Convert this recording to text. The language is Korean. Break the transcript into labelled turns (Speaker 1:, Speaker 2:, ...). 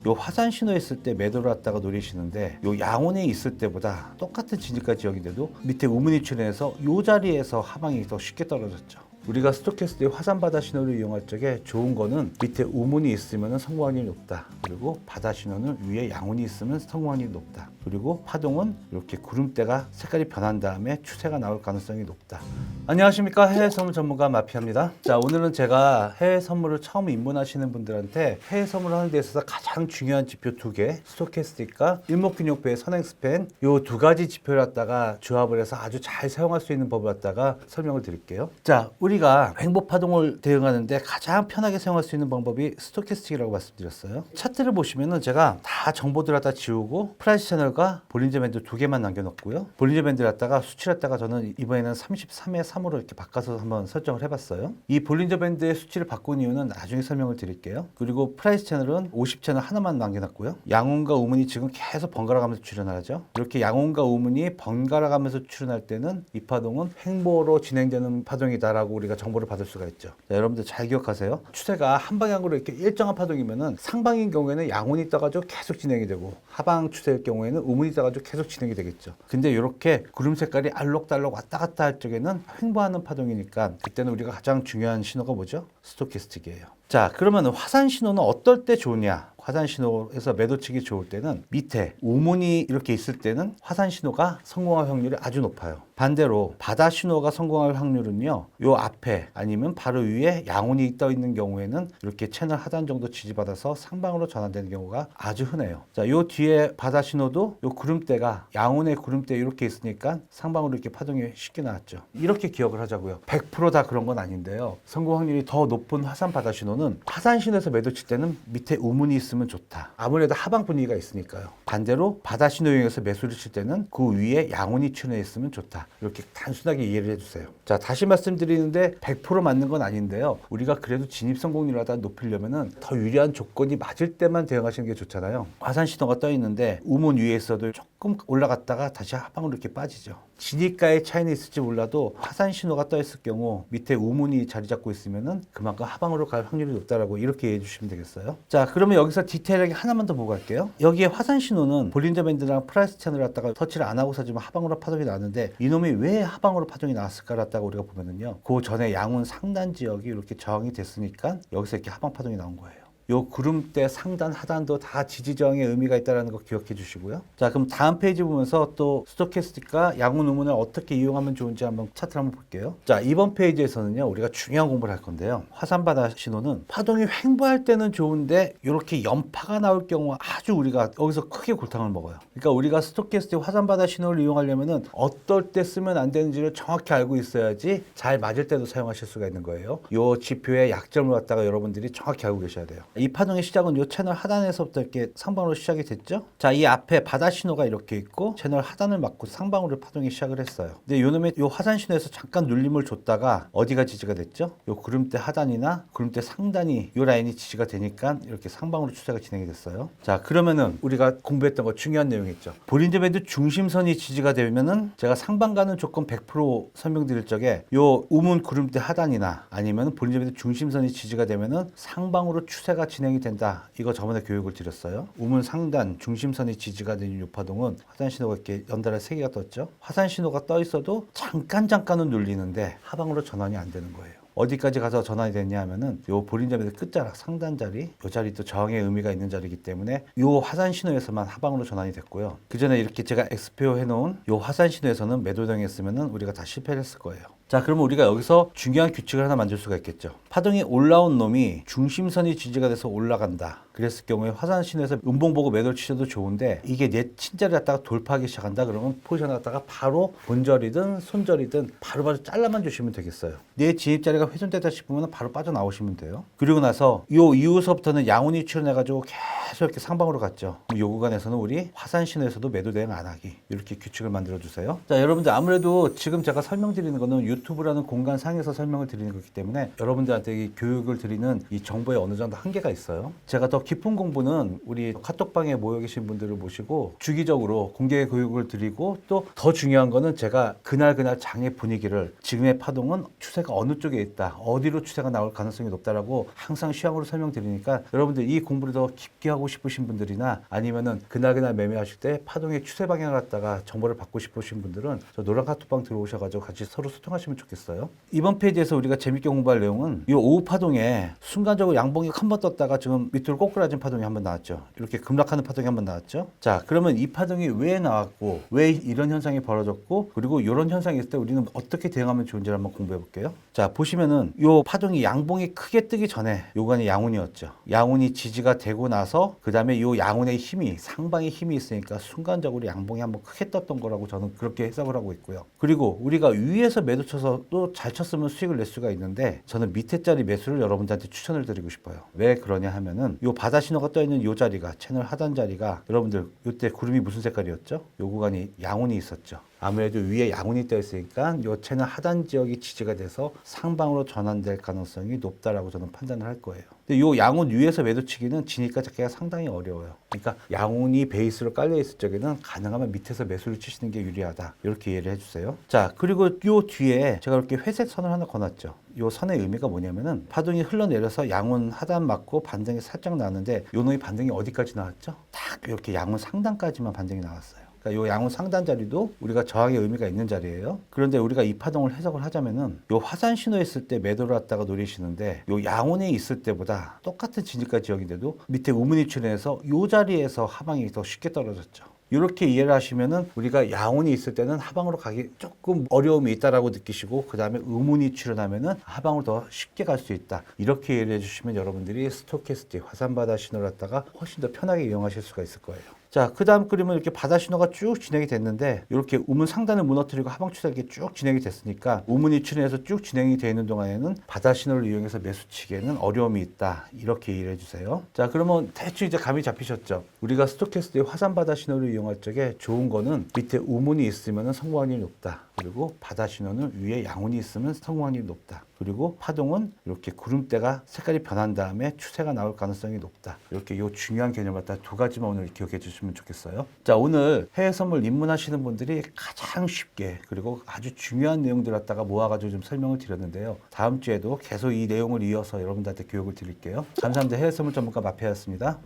Speaker 1: 요 화산 신호에 있을 때 매도를 갖다가 노리시는데 요 양온에 있을 때보다 똑같은 진입가 지역인데도 밑에 우문이 출현해서 요 자리에서 하방이 더 쉽게 떨어졌죠. 우리가 스토캐스트의 화산 바다 신호를 이용할 적에 좋은 거는 밑에 우문이 있으면 성공 확률이 높다. 그리고 바다 신호는 위에 양온이 있으면 성공 확률이 높다. 그리고 파동은 이렇게 구름대가 색깔이 변한 다음에 추세가 나올 가능성이 높다. 안녕하십니까, 해외 선물 전문가 마피아입니다. 자, 오늘은 제가 해외 선물을 처음 입문하시는 분들한테 해외 선물을 하는 데 있어서 가장 중요한 지표 2개, 스토캐스틱과 일목균형표의 선행 스팬, 요 두 가지 지표를 갖다가 조합을 해서 아주 잘 사용할 수 있는 법을 갖다가 설명을 드릴게요. 자, 우리가 횡보 파동을 대응하는데 가장 편하게 사용할 수 있는 방법이 스토캐스틱이라고 말씀드렸어요. 차트를 보시면은 제가 다 정보들을 갖다 지우고 프라이스 채널과 볼린저 밴드 두 개만 남겨놓고요. 볼린저 밴드를 갖다가 수치를 갖다가 저는 이번에는 33에 3으로 이렇게 바꿔서 한번 설정을 해봤어요. 이 볼린저 밴드의 수치를 바꾼 이유는 나중에 설명을 드릴게요. 그리고 프라이스 채널은 50 채널 하나만 남겨놨고요. 양온과 우문이 지금 계속 번갈아 가면서 출현하죠. 이렇게 양온과 우문이 번갈아 가면서 출현할 때는 이 파동은 횡보로 진행되는 파동이다라고 우리가 정보를 받을 수가 있죠. 자, 여러분들 잘 기억하세요. 추세가 한 방향으로 이렇게 일정한 파동이면은 상방인 경우에는 양온이 떠가지고 계속 진행이 되고 하방 추세일 경우에는 우문이 떠가지고 계속 진행이 되겠죠. 근데 이렇게 구름 색깔이 알록달록 왔다 갔다 할 적에는 횡보하는 파동이니까 그때는 우리가 가장 중요한 신호가 뭐죠? 스토캐스틱이에요. 자, 그러면 화산 신호는 어떨 때 좋냐? 화산 신호에서 매도 치기 좋을 때는 밑에 우문이 이렇게 있을 때는 화산 신호가 성공할 확률이 아주 높아요. 반대로 바다 신호가 성공할 확률은요, 요 앞에 아니면 바로 위에 양온이 떠 있는 경우에는 이렇게 채널 하단 정도 지지받아서 상방으로 전환되는 경우가 아주 흔해요. 자, 요 뒤에 바다 신호도 요 구름대가 양온의 구름대 이렇게 있으니까 상방으로 이렇게 파동이 쉽게 나왔죠. 이렇게 기억을 하자고요. 100% 다 그런 건 아닌데요. 성공 확률이 더 높은 화산 바다 신호는 화산 신호에서 매도 칠 때는 밑에 우문이 있으면 좋다. 아무래도 하방 분위기가 있으니까요. 반대로 바다 신호 이용해서 매수를 칠 때는 그 위에 양온이 출현해 있으면 좋다. 이렇게 단순하게 이해를 해주세요. 자, 다시 말씀드리는데 100% 맞는 건 아닌데요. 우리가 그래도 진입 성공률을 하다 높이려면은 더 유리한 조건이 맞을 때만 대응하시는 게 좋잖아요. 화산 신호가 떠 있는데 우문 위에 있어도 조금 올라갔다가 다시 하방으로 이렇게 빠지죠. 진입가의 차이는 있을지 몰라도 화산 신호가 떠 있을 경우 밑에 우문이 자리 잡고 있으면은 그만큼 하방으로 갈 확률이 높다라고 이렇게 이해해 주시면 되겠어요. 자, 그러면 여기서 디테일하게 하나만 더 보고 갈게요. 여기에 화산 신호는 볼린저 밴드랑 프라이스 채널을 갖다가 터치를 안 하고서 지금 하방으로 파동이 나는데 이놈이 왜 하방으로 파동이 나왔을까 갖다가 우리가 보면은요, 그 전에 양온 상단 지역이 이렇게 저항이 됐으니까 여기서 이렇게 하방 파동이 나온 거예요. 요 구름대 상단 하단도 다 지지저항의 의미가 있다는 거 기억해 주시고요. 자, 그럼 다음 페이지 보면서 또 스토캐스틱과 양온 우문을 어떻게 이용하면 좋은지 한번 차트를 한번 볼게요. 자, 이번 페이지에서는요, 우리가 중요한 공부를 할 건데요. 화산바다 신호는 파동이 횡보할 때는 좋은데 이렇게 연파가 나올 경우 아주 우리가 여기서 크게 골탕을 먹어요. 그러니까 우리가 스토캐스틱 화산바다 신호를 이용하려면은 어떨 때 쓰면 안 되는지를 정확히 알고 있어야지 잘 맞을 때도 사용하실 수가 있는 거예요. 요 지표의 약점을 갖다가 여러분들이 정확히 알고 계셔야 돼요. 이 파동의 시작은 이 채널 하단에서부터 이렇게 상방으로 시작이 됐죠. 자, 이 앞에 바다 신호가 이렇게 있고 채널 하단을 맞고 상방으로 파동이 시작을 했어요. 근데 요놈의 요 화산 신호에서 잠깐 눌림을 줬다가 어디가 지지가 됐죠? 요 구름대 하단이나 구름대 상단이 요 라인이 지지가 되니까 이렇게 상방으로 추세가 진행이 됐어요. 자, 그러면은 우리가 공부했던 거 중요한 내용이 있죠. 볼린저 밴드 중심선이 지지가 되면은 제가 상방 가는 조건 100% 설명드릴 적에 요 우문 구름대 하단이나 아니면 볼린저 밴드 중심선이 지지가 되면은 상방으로 추세가 진행이 된다. 이거 저번에 교육을 드렸어요. 우문 상단 중심선이 지지가 되는 요 파동은 화산 신호가 이렇게 연달아 3개가 떴죠. 화산 신호가 떠 있어도 잠깐은 눌리는데 하방으로 전환이 안 되는 거예요. 어디까지 가서 전환이 됐냐 하면은 요 볼린저 밴드 끝자락 상단 자리, 요 자리도 저항의 의미가 있는 자리이기 때문에 요 화산 신호에서만 하방으로 전환이 됐고요. 그 전에 이렇게 제가 엑스표 해놓은 요 화산 신호에서는 매도 당했으면은 우리가 다 실패를 했을 거예요. 자, 그러면 우리가 여기서 중요한 규칙을 하나 만들 수가 있겠죠. 파동이 올라온 놈이 중심선이 지지가 돼서 올라간다. 그랬을 경우에 화산 신호에서 음봉 보고 매도를 치셔도 좋은데 이게 내 친자리 갖다가 돌파하기 시작한다. 그러면 포지션 갖다가 바로 본절이든 손절이든 바로바로 잘라만 주시면 되겠어요. 내 진입자리가 훼손되다 싶으면 바로 빠져나오시면 돼요. 그리고 나서 요 이후서부터는 양온이 출현해가지고 계속 이렇게 상방으로 갔죠. 요 구간에서는 우리 화산 신호에서도 매도 대응 안 하기. 이렇게 규칙을 만들어 주세요. 자, 여러분들 아무래도 지금 제가 설명드리는 거는 유튜브라는 공간 상에서 설명을 드리는 거기 때문에 여러분들한테 이 교육을 드리는 이 정보에 어느 정도 한계가 있어요. 제가 더 깊은 공부는 우리 카톡방에 모여 계신 분들을 모시고 주기적으로 공개 교육을 드리고 또 더 중요한 거는 제가 그날 장의 분위기를 지금의 파동은 추세가 어느 쪽에 있다, 어디로 추세가 나올 가능성이 높다라고 항상 시황으로 설명드리니까 여러분들 이 공부를 더 깊게 하고 싶으신 분들이나 아니면은 그날 매매하실 때 파동의 추세 방향을 갖다가 정보를 받고 싶으신 분들은 저 노란 카톡방 들어오셔가지고 같이 서로 소통하시면 좋겠어요. 이번 페이지에서 우리가 재밌게 공부할 내용은 이 오후 파동에 순간적으로 양봉이 한 번 떴다가 지금 밑으로 꼬꾸라진 파동이 한 번 나왔죠. 이렇게 급락하는 파동이 한 번 나왔죠. 자, 그러면 이 파동이 왜 나왔고 왜 이런 현상이 벌어졌고 그리고 이런 현상이 있을 때 우리는 어떻게 대응하면 좋은지를 한번 공부해 볼게요. 자, 보시면은 이 파동이 양봉이 크게 뜨기 전에 요간이 양운이었죠. 양운이 지지가 되고 나서 그 다음에 이 양운의 힘이 상방의 힘이 있으니까 순간적으로 양봉이 한번 크게 떴던 거라고 저는 그렇게 해석을 하고 있고요. 그리고 우리가 위에서 매도 쳐서 또 잘 쳤으면 수익을 낼 수가 있는데 저는 밑에 자리 매수를 여러분들한테 추천을 드리고 싶어요. 왜 그러냐 하면은 요 바다 신호가 떠 있는 요 자리가 채널 하단 자리가 여러분들 요때 구름이 무슨 색깔이었죠? 요 구간이 양운이 있었죠. 아무래도 위에 양운이 떠 있으니까 요 채널 하단 지역이 지지가 돼서 상방으로 전환될 가능성이 높다라고 저는 판단을 할 거예요. 근데 요 양운 위에서 매도치기는 진입가 잡기가 상당히 어려워요. 그러니까 양운이 베이스로 깔려 있을 적에는 가능하면 밑에서 매수를 치시는 게 유리하다. 이렇게 이해를 해주세요. 자, 그리고 요 뒤에 제가 이렇게 회색 선을 하나 거놨죠. 요 선의 의미가 뭐냐면은 파동이 흘러내려서 양운 하단 맞고 반등이 살짝 나왔는데 요 놈이 반등이 어디까지 나왔죠? 딱 이렇게 양운 상단까지만 반등이 나왔어요. 그러니까 요 양운 상단 자리도 우리가 저항의 의미가 있는 자리예요. 그런데 우리가 이 파동을 해석을 하자면은 요 화산 신호 있을 때 매도를 갖다가 노리시는데 요 양운에 있을 때보다 똑같은 진입가 지역인데도 밑에 우문이 출현해서 요 자리에서 하방이 더 쉽게 떨어졌죠. 이렇게 이해를 하시면은 우리가 양운이 있을 때는 하방으로 가기 조금 어려움이 있다라고 느끼시고 그 다음에 의문이 출현하면은 하방으로 더 쉽게 갈 수 있다. 이렇게 이해를 해주시면 여러분들이 스토캐스틱 화산바다 신호를 갖다가 훨씬 더 편하게 이용하실 수가 있을 거예요. 자, 그 다음 그림은 이렇게 바다 신호가 쭉 진행이 됐는데 이렇게 우문 상단을 무너뜨리고 하방 추세가 이렇게 쭉 진행이 됐으니까 우문이 출현해서 쭉 진행이 되어 있는 동안에는 바다 신호를 이용해서 매수치기에는 어려움이 있다. 이렇게 이해해 주세요. 자, 그러면 대충 이제 감이 잡히셨죠? 우리가 스토캐스트의 화산바다 신호를 이용할 적에 좋은 거는 밑에 우문이 있으면 성공 확률이 높다. 그리고 바다 신호는 위에 양운이 있으면 성공 확률이 높다. 그리고 파동은 이렇게 구름대가 색깔이 변한 다음에 추세가 나올 가능성이 높다. 이렇게 이 중요한 개념을 갖다 두 가지만 오늘 기억해 주시면 좋겠어요. 자, 오늘 해외 선물 입문하시는 분들이 가장 쉽게 그리고 아주 중요한 내용들 갖다가 모아가지고 좀 설명을 드렸는데요. 다음 주에도 계속 이 내용을 이어서 여러분들한테 교육을 드릴게요. 감사합니다. 해외 선물 전문가 마페였습니다.